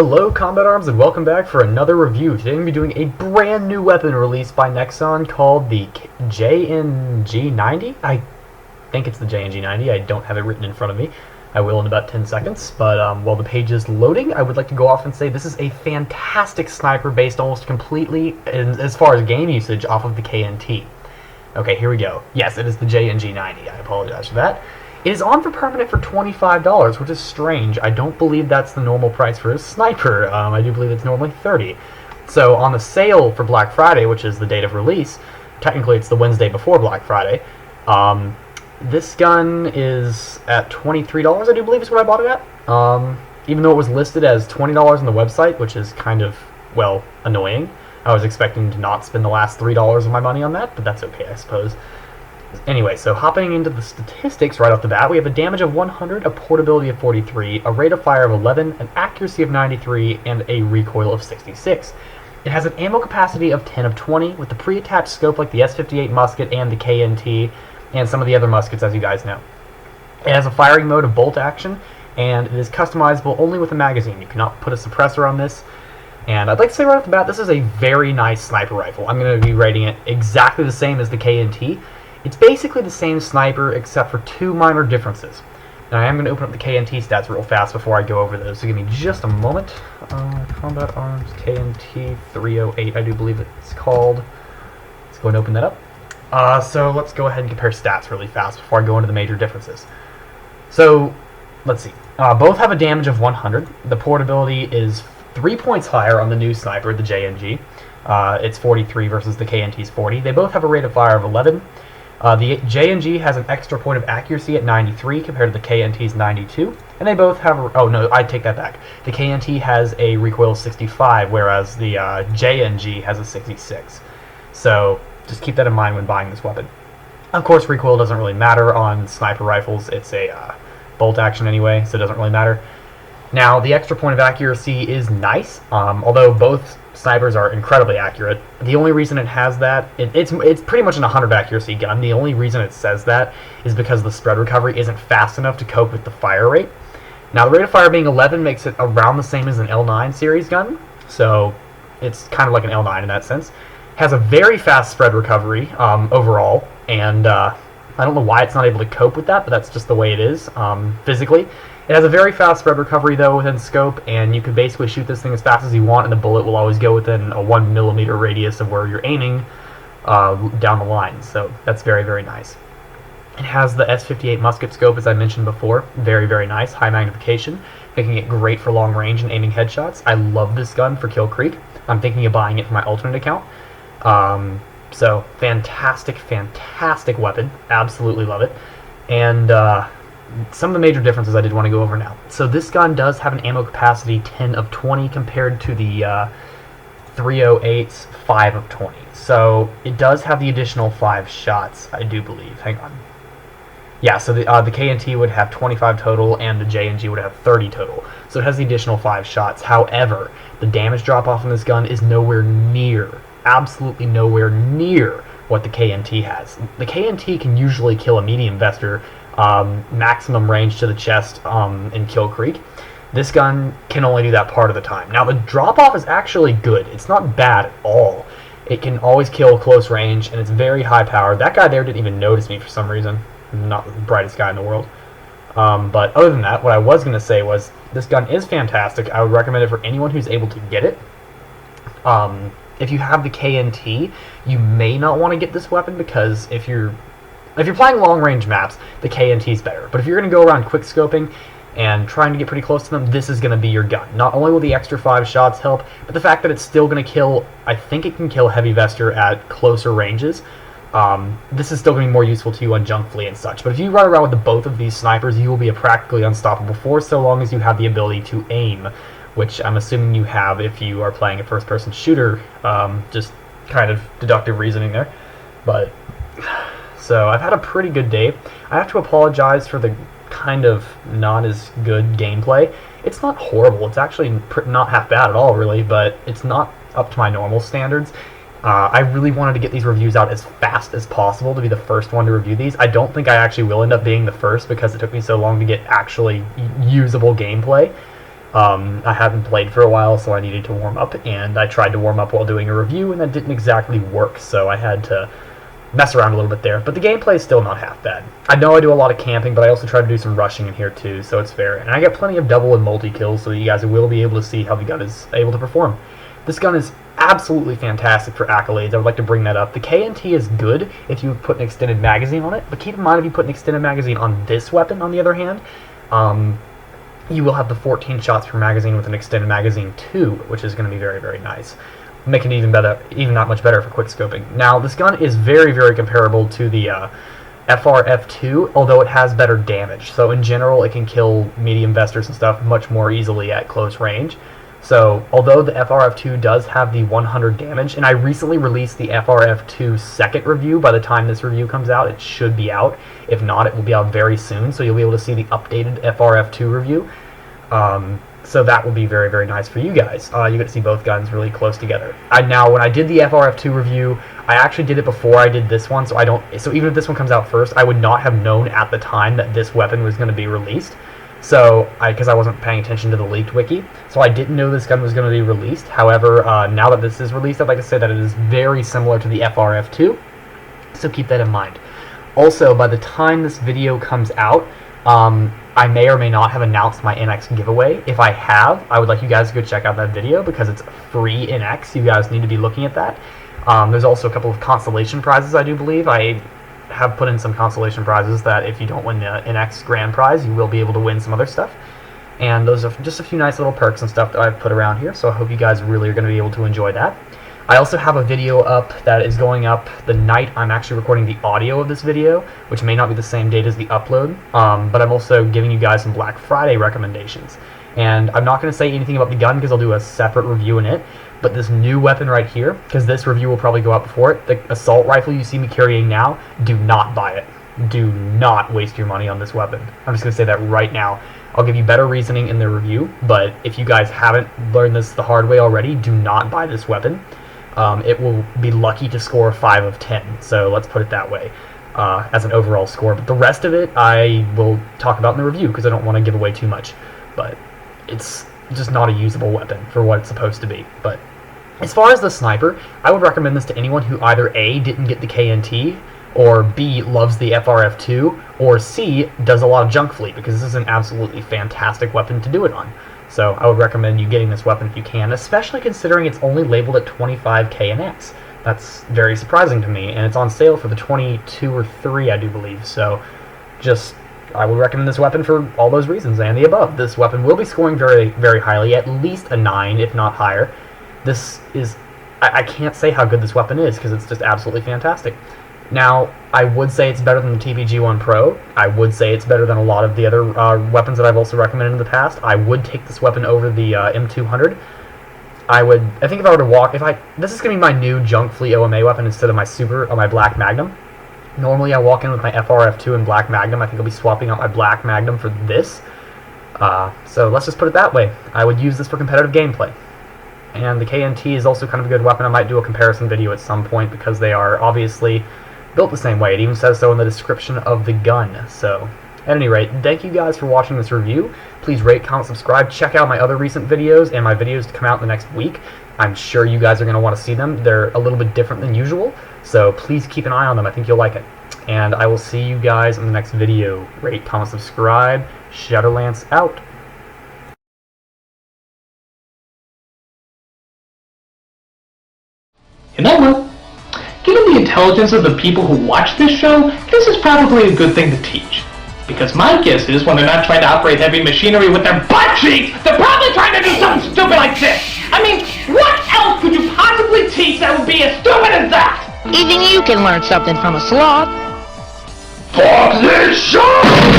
Hello Combat Arms and welcome back for another review. Today I'm going to be doing a brand new weapon released by Nexon called the JNG-90. I think it's the JNG-90. I don't have it written in front of me. I will in about 10 seconds, but while the page is loading, I would like to go off and say this is a fantastic sniper based almost completely, as far as game usage, off of the KNT. Okay, here we go. Yes, it is the JNG-90. I apologize for that. It is on for permanent for $25, which is strange. I don't believe that's the normal price for a sniper. I do believe it's normally $30. So on the sale for Black Friday, which is the date of release, technically it's the Wednesday before Black Friday, this gun is at $23, I do believe is what I bought it at. Even though it was listed as $20 on the website, which is kind of, well, annoying. I was expecting to not spend the last $3 of my money on that, but that's okay, I suppose. Anyway, so hopping into the statistics right off the bat, we have a damage of 100, a portability of 43, a rate of fire of 11, an accuracy of 93, and a recoil of 66. It has an ammo capacity of 10 of 20, with the pre-attached scope like the S58 musket and the KNT, and some of the other muskets, as you guys know. It has a firing mode of bolt action, and it is customizable only with a magazine. You cannot put a suppressor on this. And I'd like to say right off the bat, this is a very nice sniper rifle. I'm going to be rating it exactly the same as the KNT. It's basically the same sniper except for two minor differences. Now I am going to open up the KNT stats real fast before I go over those, so give me just a moment. Combat Arms KNT 308, I do believe it's called. Let's go and open that up. So let's go ahead and compare stats really fast before I go into the major differences. So, let's see. Both have a damage of 100. The portability is 3 points higher on the new sniper, the JNG. It's 43 versus the KNT's 40. They both have a rate of fire of 11. The JNG has an extra point of accuracy at 93 compared to the KNT's 92, and they both have oh no, I take that back. The KNT has a recoil of 65, whereas the JNG has a 66. So just keep that in mind when buying this weapon. Of course, recoil doesn't really matter on sniper rifles. It's a bolt action anyway, so it doesn't really matter. Now, the extra point of accuracy is nice, although both snipers are incredibly accurate. The only reason it has that, it's pretty much an 100 accuracy gun. The only reason it says that is because the spread recovery isn't fast enough to cope with the fire rate. Now, the rate of fire being 11 makes it around the same as an L9 series gun, so it's kind of like an L9 in that sense. Has a very fast spread recovery overall, and I don't know why it's not able to cope with that, but that's just the way it is physically. It has a very fast spread recovery though within scope, and you can basically shoot this thing as fast as you want, and the bullet will always go within a 1mm radius of where you're aiming down the line. So that's very, very nice. It has the S58 musket scope, as I mentioned before. Very, very nice. High magnification, making it great for long range and aiming headshots. I love this gun for Kill Creek. I'm thinking of buying it for my alternate account. So fantastic, fantastic weapon. Absolutely love it. And some of the major differences I did want to go over now. So this gun does have an ammo capacity 10 of 20 compared to the 308's 5 of 20. So it does have the additional 5 shots, I do believe. Hang on. Yeah, so the KNT would have 25 total and the JNG would have 30 total. So it has the additional 5 shots. However, the damage drop-off on this gun is nowhere near, absolutely nowhere near what the KNT has. The KNT can usually kill a medium vester maximum range to the chest in Kill Creek. This gun can only do that part of the time. Now the drop-off is actually good. It's not bad at all. It can always kill close range, and it's very high powered. That guy there didn't even notice me for some reason. I'm not the brightest guy in the world. But other than that, what I was going to say was this gun is fantastic. I would recommend it for anyone who's able to get it. If you have the KNT, you may not want to get this weapon because if you're playing long-range maps, the KNT is better. But if you're going to go around quick-scoping and trying to get pretty close to them, this is going to be your gun. Not only will the extra 5 shots help, but the fact that it's still going to kill, I think it can kill heavy vester at closer ranges. This is still going to be more useful to you on junk flea and such. But if you run around with both of these snipers, you will be a practically unstoppable force so long as you have the ability to aim, which I'm assuming you have if you are playing a first-person shooter. Just kind of deductive reasoning there. But so I've had a pretty good day. I have to apologize for the kind of not as good gameplay. It's not horrible. It's actually not half bad at all, really, but it's not up to my normal standards. I really wanted to get these reviews out as fast as possible to be the first one to review these. I don't think I actually will end up being the first because it took me so long to get actually usable gameplay. I haven't played for a while, so I needed to warm up, and I tried to warm up while doing a review, and that didn't exactly work, so I had to mess around a little bit there. But the gameplay is still not half bad. I know I do a lot of camping, but I also try to do some rushing in here too, so it's fair. And I get plenty of double and multi-kills, so that you guys will be able to see how the gun is able to perform. This gun is absolutely fantastic for accolades. I would like to bring that up. The KNT is good if you put an extended magazine on it, but keep in mind if you put an extended magazine on this weapon, on the other hand, you will have the 14 shots per magazine with an extended magazine too, which is going to be very, very nice. Making it even better, even that much better for quick scoping. Now, this gun is very, very comparable to the FRF2, although it has better damage. So in general, it can kill medium vesters and stuff much more easily at close range. So, although the FRF2 does have the 100 damage, and I recently released the FRF2 second review, by the time this review comes out, it should be out. If not, it will be out very soon, so you'll be able to see the updated FRF2 review. So that will be very, very nice for you guys. You get to see both guns really close together. Now, when I did the FRF2 review, I actually did it before I did this one, so even if this one comes out first, I would not have known at the time that this weapon was going to be released. So, because I wasn't paying attention to the leaked wiki, so I didn't know this gun was going to be released. However, now that this is released, I'd like to say that it is very similar to the FRF2, so keep that in mind. Also, by the time this video comes out, I may or may not have announced my NX giveaway. If I have, I would like you guys to go check out that video because it's free NX. You guys need to be looking at that. There's also a couple of consolation prizes, I do believe. I have put in some consolation prizes that if you don't win the NX grand prize, you will be able to win some other stuff. And those are just a few nice little perks and stuff that I've put around here, so I hope you guys really are going to be able to enjoy that. I also have a video up that is going up the night I'm actually recording the audio of this video, which may not be the same date as the upload, but I'm also giving you guys some Black Friday recommendations. And I'm not going to say anything about the gun because I'll do a separate review in it, but this new weapon right here, because this review will probably go out before it, the assault rifle you see me carrying now, do not buy it. Do not waste your money on this weapon. I'm just going to say that right now. I'll give you better reasoning in the review, but if you guys haven't learned this the hard way already, do not buy this weapon. It will be lucky to score 5 of 10, so let's put it that way, as an overall score. But the rest of it I will talk about in the review because I don't want to give away too much. But it's just not a usable weapon for what it's supposed to be. But as far as the sniper, I would recommend this to anyone who either A, didn't get the KNT, or B, loves the FRF2, or C, does a lot of junk fleet, because this is an absolutely fantastic weapon to do it on. So I would recommend you getting this weapon if you can, especially considering it's only labeled at 25k NX. That's very surprising to me, and it's on sale for the 22 or 3, I do believe. So I would recommend this weapon for all those reasons and the above. This weapon will be scoring very, very highly, at least a 9, if not higher. This is, I can't say how good this weapon is because it's just absolutely fantastic. Now, I would say it's better than the TPG-1 Pro. I would say it's better than a lot of the other weapons that I've also recommended in the past. I would take this weapon over the M200. I think if I were to walk, this is going to be my new Junk Fleet OMA weapon instead of my Black Magnum. Normally I walk in with my FRF2 and Black Magnum. I think I'll be swapping out my Black Magnum for this. So let's just put it that way. I would use this for competitive gameplay. And the KNT is also kind of a good weapon. I might do a comparison video at some point because they are obviously built the same way. It even says so in the description of the gun. So, at any rate, thank you guys for watching this review. Please rate, comment, subscribe. Check out my other recent videos and my videos to come out in the next week. I'm sure you guys are going to want to see them. They're a little bit different than usual, so please keep an eye on them. I think you'll like it. And I will see you guys in the next video. Rate, comment, subscribe. Shadolance out. You know what? Given the intelligence of the people who watch this show, this is probably a good thing to teach. Because my guess is when they're not trying to operate heavy machinery with their butt cheeks, they're probably trying to do something stupid like this. I mean, what else could you possibly teach that would be as stupid as that? Even you can learn something from a sloth. Fuck this show!